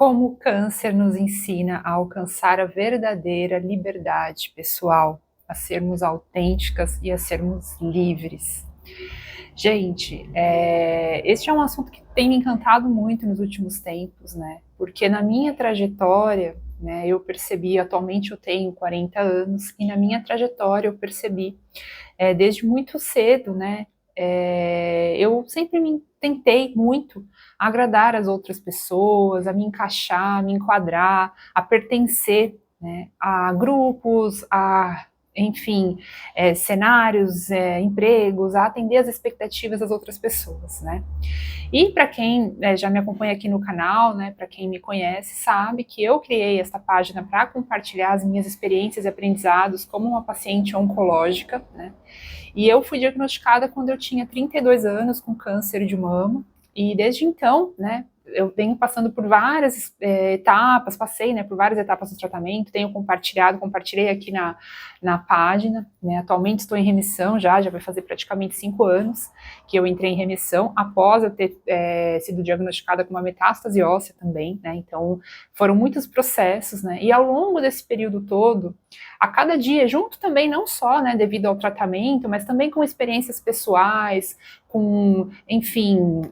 Como o câncer nos ensina a alcançar a verdadeira liberdade pessoal, a sermos autênticas e a sermos livres. Gente, este é um assunto que tem me encantado muito nos últimos tempos, né? Porque na minha trajetória, né, eu percebi, atualmente eu tenho 40 anos, e na minha trajetória eu percebi, desde muito cedo, né, eu sempre me tentei muito agradar as outras pessoas, a me encaixar, a me enquadrar, a pertencer, né, a grupos, a, enfim, cenários, empregos, a atender as expectativas das outras pessoas, né. E para quem já me acompanha aqui no canal, né, para quem me conhece, sabe que eu criei essa página para compartilhar as minhas experiências e aprendizados como uma paciente oncológica, né. E eu fui diagnosticada quando eu tinha 32 anos com câncer de mama, e desde então, né, eu venho passando por várias etapas, passei, né, por várias etapas do tratamento, tenho compartilhei aqui na página, né, atualmente estou em remissão já vai fazer praticamente 5 anos que eu entrei em remissão, após eu ter sido diagnosticada com uma metástase óssea também, né, então foram muitos processos, né, e ao longo desse período todo, a cada dia, junto também não só, né, devido ao tratamento, mas também com experiências pessoais, com, enfim,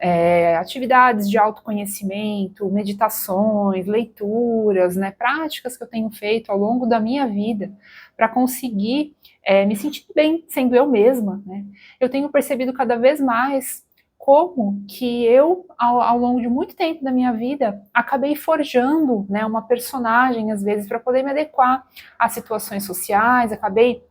atividades de autoconhecimento, meditações, leituras, né, práticas que eu tenho feito ao longo da minha vida para conseguir me sentir bem sendo eu mesma, né, eu tenho percebido cada vez mais como que eu, ao longo de muito tempo da minha vida, acabei forjando, né, uma personagem, às vezes, para poder me adequar às situações sociais, acabei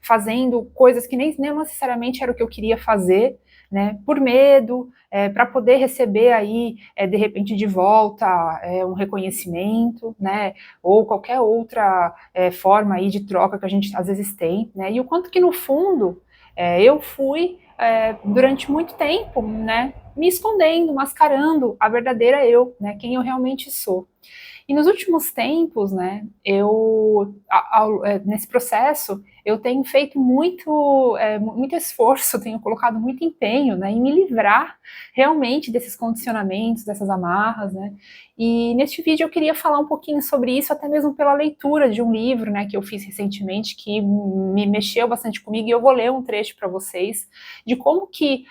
fazendo coisas que nem necessariamente era o que eu queria fazer, né, por medo, para poder receber aí, de repente, de volta, um reconhecimento, né, ou qualquer outra forma aí de troca que a gente às vezes tem, né, e o quanto que no fundo eu fui durante muito tempo, né, me escondendo, mascarando a verdadeira eu, né, quem eu realmente sou. E nos últimos tempos, né, nesse processo, eu tenho feito muito esforço, tenho colocado muito empenho, né, em me livrar realmente desses condicionamentos, dessas amarras, né, e neste vídeo eu queria falar um pouquinho sobre isso, até mesmo pela leitura de um livro, né, que eu fiz recentemente, que me mexeu bastante comigo, e eu vou ler um trecho para vocês, de como que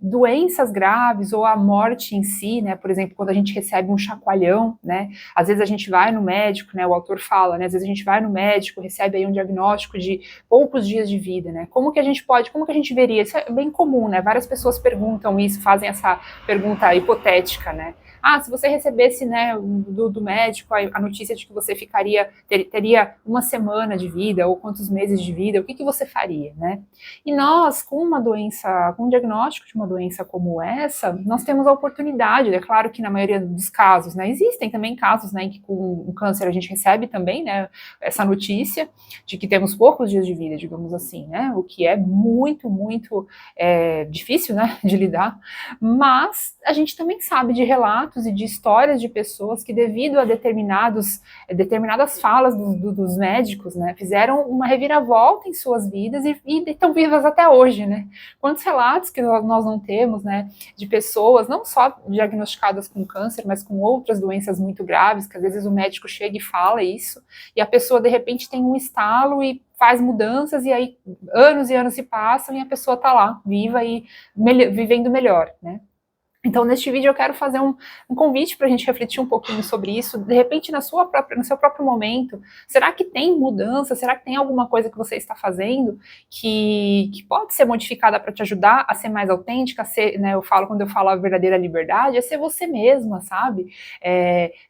doenças graves ou a morte em si, né, por exemplo, quando a gente recebe um chacoalhão, né, às vezes a gente vai no médico, né, o autor fala, né, às vezes a gente vai no médico, recebe aí um diagnóstico de poucos dias de vida, né, como que a gente veria, isso é bem comum, né, várias pessoas perguntam isso, fazem essa pergunta hipotética, né, se você recebesse, né, do médico a notícia de que você teria uma semana de vida, ou quantos meses de vida, o que você faria, né, e nós, com um diagnóstico de uma doença como essa, nós temos a oportunidade, é claro que na maioria dos casos, né, existem também casos, né, em que com o câncer a gente recebe também, né, essa notícia de que temos poucos dias de vida, digamos assim, né, o que é muito, muito difícil, né, de lidar, mas a gente também sabe de relatos e de histórias de pessoas que devido a determinadas falas dos médicos, né, fizeram uma reviravolta em suas vidas e estão vivas até hoje, né, quantos relatos que nós não temos, né, de pessoas não só diagnosticadas com câncer, mas com outras doenças muito graves, que às vezes o médico chega e fala isso, e a pessoa de repente tem um estalo e faz mudanças, e aí anos e anos se passam e a pessoa está lá, viva e vivendo melhor, né. Então, neste vídeo eu quero fazer um convite para a gente refletir um pouquinho sobre isso, de repente no seu próprio momento, será que tem mudança, será que tem alguma coisa que você está fazendo que pode ser modificada para te ajudar a ser mais autêntica, né, quando eu falo a verdadeira liberdade, é ser você mesma, sabe?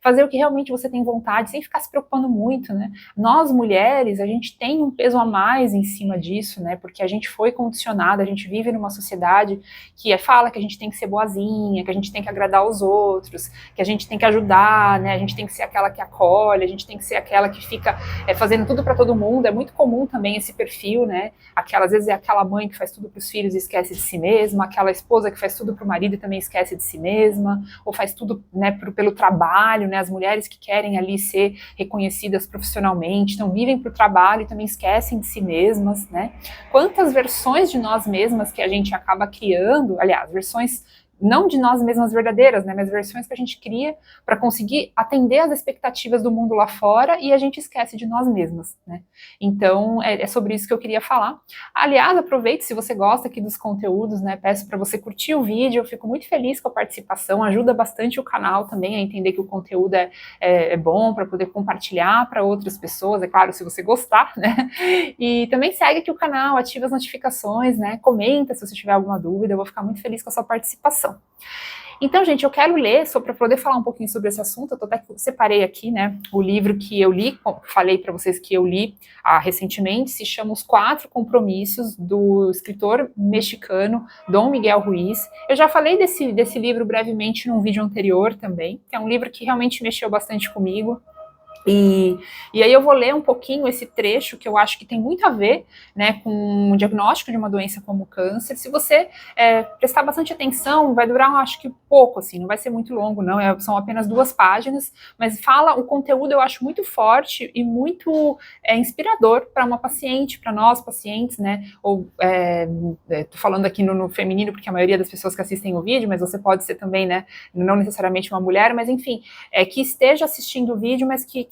Fazer o que realmente você tem vontade, sem ficar se preocupando muito, né? Nós, mulheres, a gente tem um peso a mais em cima disso, né, porque a gente foi condicionada, a gente vive numa sociedade que fala que a gente tem que ser boazinha, que a gente tem que agradar os outros, que a gente tem que ajudar, né, a gente tem que ser aquela que acolhe, a gente tem que ser aquela que fica fazendo tudo para todo mundo, é muito comum também esse perfil, né, às vezes é aquela mãe que faz tudo para os filhos e esquece de si mesma, aquela esposa que faz tudo para o marido e também esquece de si mesma, ou faz tudo, né, pelo trabalho, né, as mulheres que querem ali ser reconhecidas profissionalmente, então vivem para o trabalho e também esquecem de si mesmas, né, quantas versões de nós mesmas que a gente acaba criando, aliás, versões não de nós mesmas verdadeiras, né, mas versões que a gente cria para conseguir atender às expectativas do mundo lá fora e a gente esquece de nós mesmas, né. Então, é sobre isso que eu queria falar. Aliás, aproveite, se você gosta aqui dos conteúdos, né, peço para você curtir o vídeo, eu fico muito feliz com a participação, ajuda bastante o canal também a entender que o conteúdo é bom para poder compartilhar para outras pessoas, é claro, se você gostar, né, e também segue aqui o canal, ativa as notificações, né, comenta se você tiver alguma dúvida, eu vou ficar muito feliz com a sua participação. Então, gente, eu quero ler, só para poder falar um pouquinho sobre esse assunto, eu até separei aqui, né, o livro que eu li, falei para vocês que eu li recentemente, se chama Os 4 Compromissos, do escritor mexicano Dom Miguel Ruiz. Eu já falei desse livro brevemente num vídeo anterior também, que é um livro que realmente mexeu bastante comigo. E aí eu vou ler um pouquinho esse trecho que eu acho que tem muito a ver, né, com o diagnóstico de uma doença como o câncer. Se você prestar bastante atenção, vai durar, acho que pouco, assim, não vai ser muito longo, não, são apenas 2 páginas, mas o conteúdo eu acho muito forte e muito inspirador para uma paciente, para nós pacientes, né, ou tô falando aqui no feminino, porque a maioria das pessoas que assistem o vídeo, mas você pode ser também, né, não necessariamente uma mulher, mas enfim, que esteja assistindo o vídeo, mas que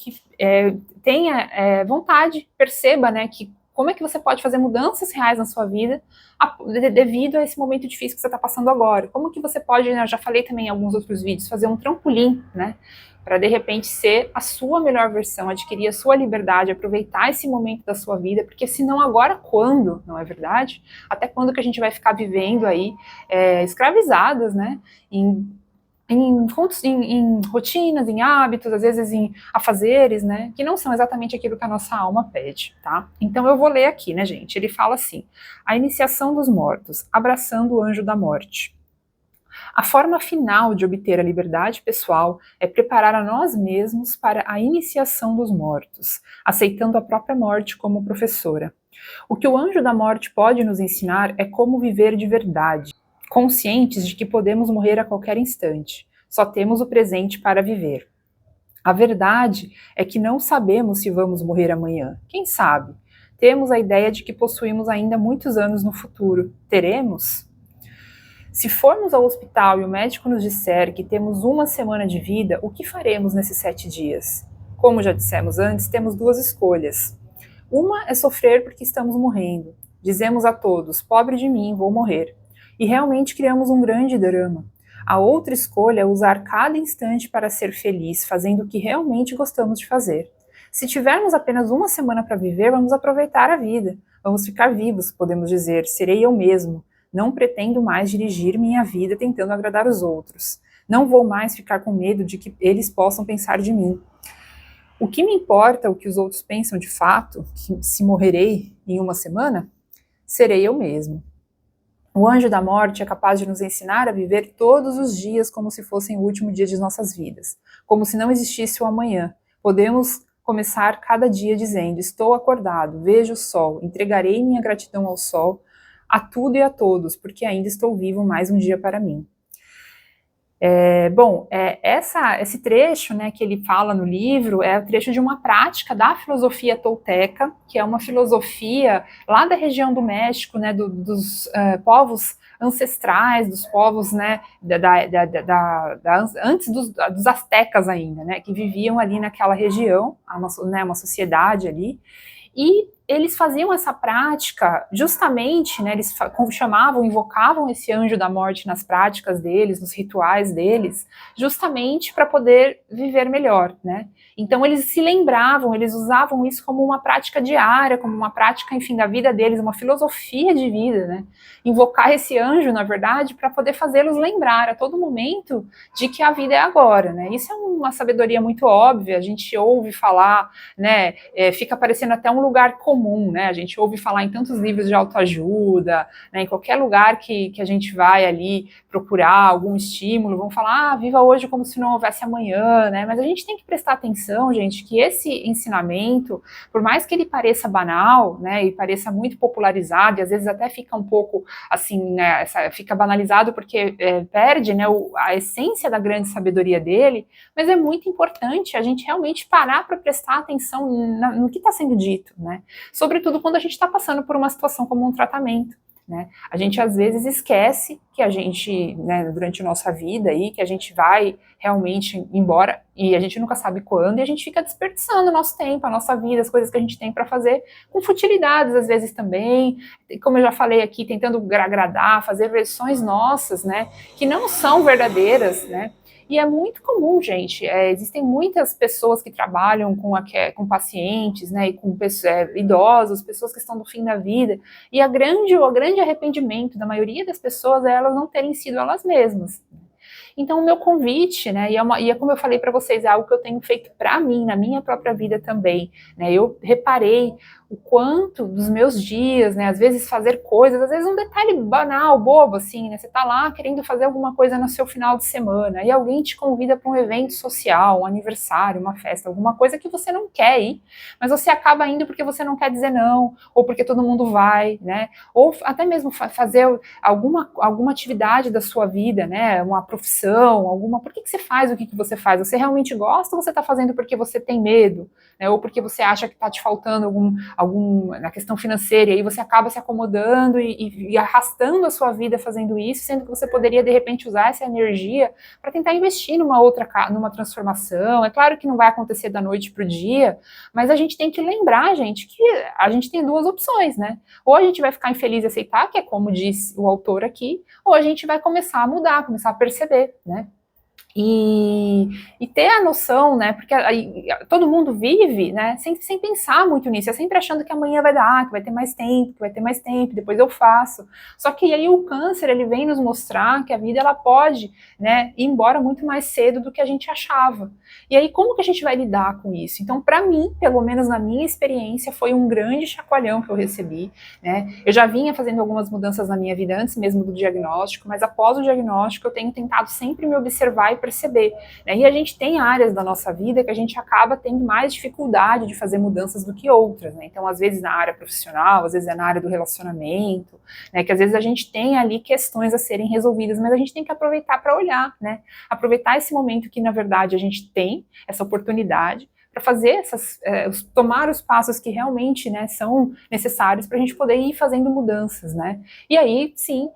tenha vontade, perceba, né, que como é que você pode fazer mudanças reais na sua vida devido a esse momento difícil que você está passando agora. Como que você pode, né, eu já falei também em alguns outros vídeos, fazer um trampolim, né, para de repente ser a sua melhor versão, adquirir a sua liberdade, aproveitar esse momento da sua vida, porque senão agora quando, não é verdade? Até quando que a gente vai ficar vivendo aí escravizadas, né, em rotinas, em hábitos, às vezes em afazeres, né, que não são exatamente aquilo que a nossa alma pede, tá? Então eu vou ler aqui, né, gente? Ele fala assim: a iniciação dos mortos, abraçando o anjo da morte. A forma final de obter a liberdade pessoal é preparar a nós mesmos para a iniciação dos mortos, aceitando a própria morte como professora. O que o anjo da morte pode nos ensinar é como viver de verdade, conscientes de que podemos morrer a qualquer instante. Só temos o presente para viver. A verdade é que não sabemos se vamos morrer amanhã. Quem sabe? Temos a ideia de que possuímos ainda muitos anos no futuro. Teremos? Se formos ao hospital e o médico nos disser que temos 1 semana de vida, o que faremos nesses 7 dias? Como já dissemos antes, temos 2 escolhas. Uma é sofrer porque estamos morrendo. Dizemos a todos: pobre de mim, vou morrer. E realmente criamos um grande drama. A outra escolha é usar cada instante para ser feliz, fazendo o que realmente gostamos de fazer. Se tivermos apenas 1 semana para viver, vamos aproveitar a vida. Vamos ficar vivos, podemos dizer, serei eu mesmo. Não pretendo mais dirigir minha vida tentando agradar os outros. Não vou mais ficar com medo de que eles possam pensar de mim. O que me importa o que os outros pensam de fato, que se morrerei em 1 semana, serei eu mesmo. O anjo da morte é capaz de nos ensinar a viver todos os dias como se fossem o último dia de nossas vidas, como se não existisse o amanhã. Podemos começar cada dia dizendo: estou acordado, vejo o sol, entregarei minha gratidão ao sol, a tudo e a todos, porque ainda estou vivo mais um dia para mim. Esse trecho, né, que ele fala no livro é o trecho de uma prática da filosofia tolteca, que é uma filosofia lá da região do México, né, dos povos ancestrais, dos povos, né, antes dos astecas ainda, né, que viviam ali naquela região, uma sociedade ali, e eles faziam essa prática justamente, né, eles chamavam, invocavam esse anjo da morte nas práticas deles, nos rituais deles, justamente para poder viver melhor, né? Então eles se lembravam, eles usavam isso como uma prática diária, como uma prática, enfim, da vida deles, uma filosofia de vida, né? Invocar esse anjo, na verdade, para poder fazê-los lembrar a todo momento de que a vida é agora, né? Isso é uma sabedoria muito óbvia, a gente ouve falar, né? Fica parecendo até um lugar comum, né? A gente ouve falar em tantos livros de autoajuda, né? Em qualquer lugar que a gente vai ali procurar algum estímulo, vão falar: viva hoje como se não houvesse amanhã, né? Mas a gente tem que prestar atenção, gente, que esse ensinamento, por mais que ele pareça banal, né, e pareça muito popularizado, e às vezes até fica um pouco assim, né, fica banalizado porque perde, né, a essência da grande sabedoria dele, mas é muito importante a gente realmente parar para prestar atenção no que está sendo dito, né? Sobretudo quando a gente está passando por uma situação como um tratamento. né? A gente às vezes esquece que a gente, né, durante a nossa vida aí, que a gente vai realmente embora e a gente nunca sabe quando, e a gente fica desperdiçando o nosso tempo, a nossa vida, as coisas que a gente tem para fazer, com futilidades às vezes também, como eu já falei aqui, tentando agradar, fazer versões nossas, né, que não são verdadeiras, né? E é muito comum, gente. Existem muitas pessoas que trabalham com pacientes, né, e com idosos, pessoas que estão no fim da vida. E o grande arrependimento da maioria das pessoas é elas não terem sido elas mesmas. Então, o meu convite, né, e é como eu falei para vocês, é algo que eu tenho feito para mim, na minha própria vida também, né, eu reparei o quanto dos meus dias, né, às vezes fazer coisas, às vezes um detalhe banal, bobo, assim, né, você tá lá querendo fazer alguma coisa no seu final de semana, e alguém te convida para um evento social, um aniversário, uma festa, alguma coisa que você não quer ir, mas você acaba indo porque você não quer dizer não, ou porque todo mundo vai, né, ou até mesmo fazer alguma atividade da sua vida, né, uma profissão, por que você faz o que você faz? Você realmente gosta ou você está fazendo porque você tem medo, né, ou porque você acha que está te faltando na questão financeira, e aí você acaba se acomodando e arrastando a sua vida fazendo isso, sendo que você poderia, de repente, usar essa energia para tentar investir numa transformação. É claro que não vai acontecer da noite para o dia, mas a gente tem que lembrar, gente, que a gente tem duas opções, né? Ou a gente vai ficar infeliz e aceitar, que é como diz o autor aqui, ou a gente vai começar a mudar, começar a perceber, né? E ter a noção, né, porque aí, todo mundo vive, né, sem pensar muito nisso, é sempre achando que amanhã vai dar, que vai ter mais tempo, depois eu faço. Só que aí o câncer, ele vem nos mostrar que a vida, ela pode, né, ir embora muito mais cedo do que a gente achava. E aí, como que a gente vai lidar com isso? Então, para mim, pelo menos na minha experiência, foi um grande chacoalhão que eu recebi, né, eu já vinha fazendo algumas mudanças na minha vida antes mesmo do diagnóstico, mas após o diagnóstico, eu tenho tentado sempre me observar e perceber, né? E a gente tem áreas da nossa vida que a gente acaba tendo mais dificuldade de fazer mudanças do que outras, né? Então, às vezes na área profissional, às vezes é na área do relacionamento, né? Que às vezes a gente tem ali questões a serem resolvidas, mas a gente tem que aproveitar para olhar, né? Aproveitar esse momento que, na verdade, a gente tem essa oportunidade para fazer tomar os passos que realmente, né, são necessários para a gente poder ir fazendo mudanças, né? E aí, sim,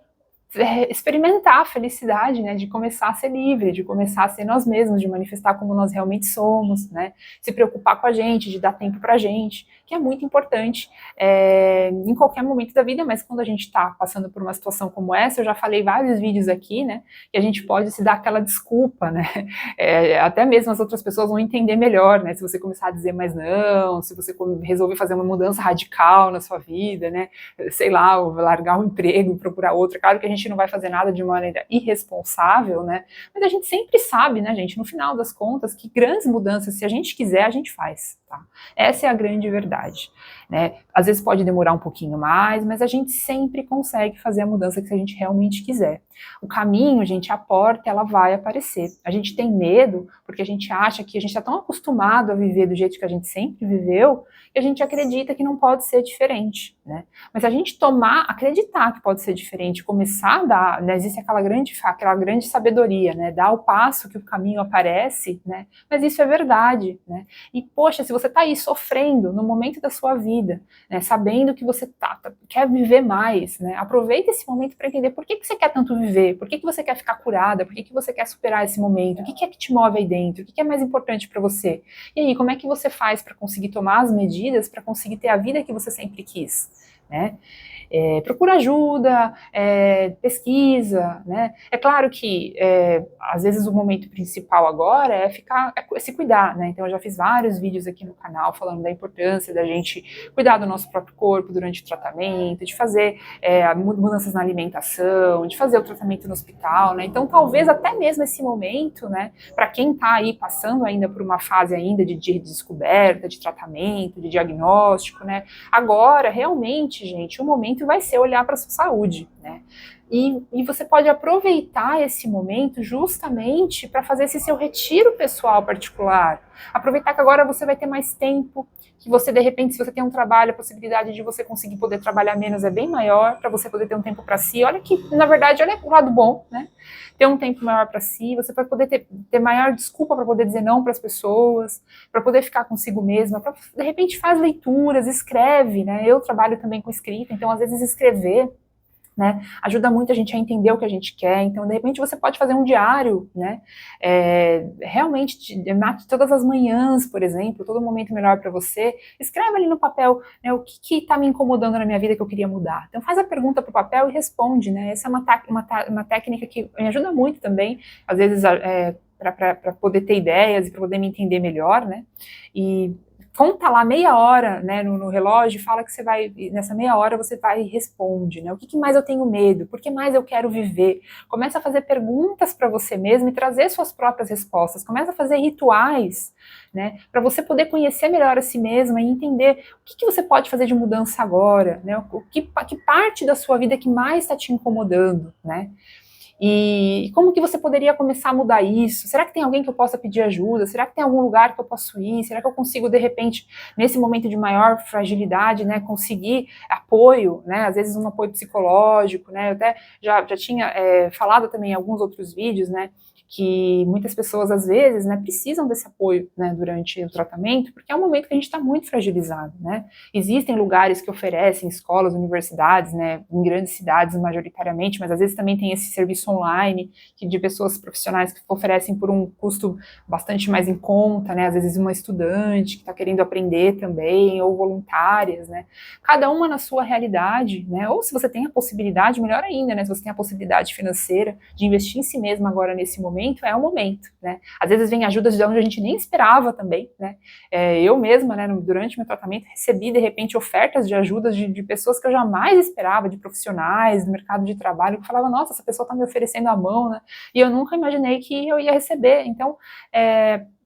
experimentar a felicidade, né, de começar a ser livre, de começar a ser nós mesmos, de manifestar como nós realmente somos, né, se preocupar com a gente, de dar tempo pra gente, que é muito importante em qualquer momento da vida, mas quando a gente tá passando por uma situação como essa, eu já falei vários vídeos aqui, né, que a gente pode se dar aquela desculpa, né, até mesmo as outras pessoas vão entender melhor, né, se você começar a dizer mais não, se você resolver fazer uma mudança radical na sua vida, né, sei lá, largar um emprego, procurar outro, claro que a gente não vai fazer nada de maneira irresponsável, né? Mas a gente sempre sabe, né, gente, no final das contas, que grandes mudanças, se a gente quiser, a gente faz, tá? Essa é a grande verdade, né? Às vezes pode demorar um pouquinho mais, mas a gente sempre consegue fazer a mudança que a gente realmente quiser. O caminho, gente, a porta, ela vai aparecer. A gente tem medo porque a gente acha que a gente está tão acostumado a viver do jeito que a gente sempre viveu, que a gente acredita que não pode ser diferente, né? Mas a gente acreditar que pode ser diferente, começar a dar, né, existe aquela grande sabedoria, né, dar o passo que o caminho aparece, né, mas isso é verdade, né, e poxa, se você tá aí sofrendo no momento da sua vida, né, sabendo que você quer viver mais, né, aproveita esse momento para entender por que você quer tanto viver, por que você quer ficar curada, por que você quer superar esse momento, o que é que te move aí dentro, o que é mais importante para você, e aí, como é que você faz para conseguir tomar as medidas, para conseguir ter a vida que você sempre quis, né? Procura ajuda, pesquisa, né? É claro que às vezes o momento principal agora é se cuidar, né? Então eu já fiz vários vídeos aqui no canal falando da importância da gente cuidar do nosso próprio corpo durante o tratamento, de fazer mudanças na alimentação, de fazer o tratamento no hospital, né? Então talvez até mesmo esse momento, né? Para quem está aí passando ainda por uma fase ainda de descoberta, de tratamento, de diagnóstico, né? Agora realmente, gente, o momento vai ser olhar para a sua saúde, né? E você pode aproveitar esse momento justamente para fazer esse seu retiro pessoal particular. Aproveitar que agora você vai ter mais tempo, que você, de repente, se você tem um trabalho, a possibilidade de você conseguir poder trabalhar menos é bem maior, para você poder ter um tempo para si. Olha que, na verdade, olha o lado bom, né? Ter um tempo maior para si, você vai poder ter maior desculpa para poder dizer não para as pessoas, para poder ficar consigo mesma, de repente faz leituras, escreve, né? Eu trabalho também com escrita, então às vezes escrever né? Ajuda muito a gente a entender o que a gente quer. Então, de repente, você pode fazer um diário, né? Realmente, todas as manhãs, por exemplo, todo momento melhor para você. Escreve ali no papel, né, o que está me incomodando na minha vida que eu queria mudar. Então, faz a pergunta para o papel e responde, né? Essa é uma técnica que me ajuda muito também, às vezes, para poder ter ideias e para poder me entender melhor, né? E conta lá meia hora, né, no relógio, fala que você vai, nessa meia hora você vai e responde, né, o que mais eu tenho medo, por que mais eu quero viver, começa a fazer perguntas para você mesmo e trazer suas próprias respostas, começa a fazer rituais, né, para você poder conhecer melhor a si mesma e entender o que você pode fazer de mudança agora, né, que parte da sua vida que mais está te incomodando, né, e como que você poderia começar a mudar isso? Será que tem alguém que eu possa pedir ajuda? Será que tem algum lugar que eu posso ir? Será que eu consigo, de repente, nesse momento de maior fragilidade, né, conseguir apoio, né, às vezes um apoio psicológico, né, eu até já tinha falado também em alguns outros vídeos, né, que muitas pessoas, às vezes, né, precisam desse apoio, né, durante o tratamento, porque é um momento que a gente está muito fragilizado, né. Existem lugares que oferecem escolas, universidades, né, em grandes cidades majoritariamente, mas às vezes também tem esse serviço online de pessoas profissionais que oferecem por um custo bastante mais em conta, né, às vezes uma estudante que está querendo aprender também, ou voluntárias, né, cada uma na sua realidade, né, ou se você tem a possibilidade, melhor ainda, né, se você tem a possibilidade financeira de investir em si mesma agora nesse momento, é o momento, né, às vezes vem ajudas de onde a gente nem esperava também, né, eu mesma, né, durante meu tratamento, recebi de repente ofertas de ajudas de pessoas que eu jamais esperava, de profissionais do mercado de trabalho, que falava, nossa, essa pessoa está me oferecendo a mão, né, e eu nunca imaginei que eu ia receber, então,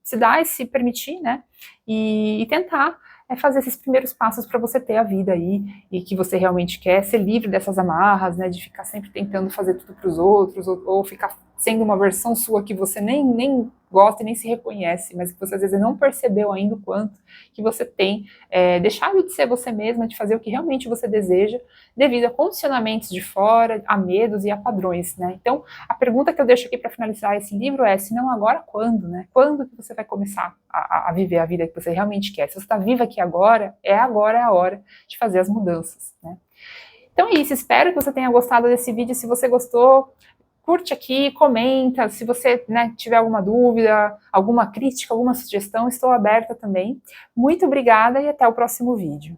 se dar e se permitir, né, e tentar fazer esses primeiros passos para você ter a vida aí, e que você realmente quer, ser livre dessas amarras, né, de ficar sempre tentando fazer tudo para os outros, ou ficar sendo uma versão sua que você nem gosta e nem se reconhece, mas que você às vezes não percebeu ainda o quanto que você tem deixado de ser você mesma, de fazer o que realmente você deseja, devido a condicionamentos de fora, a medos e a padrões, né? Então, a pergunta que eu deixo aqui para finalizar esse livro é, se não agora, quando, né? Quando que você vai começar a viver a vida que você realmente quer? Se você está viva aqui agora é a hora de fazer as mudanças, né? Então é isso, espero que você tenha gostado desse vídeo. Se você gostou, curte aqui, comenta, se você, né, tiver alguma dúvida, alguma crítica, alguma sugestão, estou aberta também. Muito obrigada e até o próximo vídeo.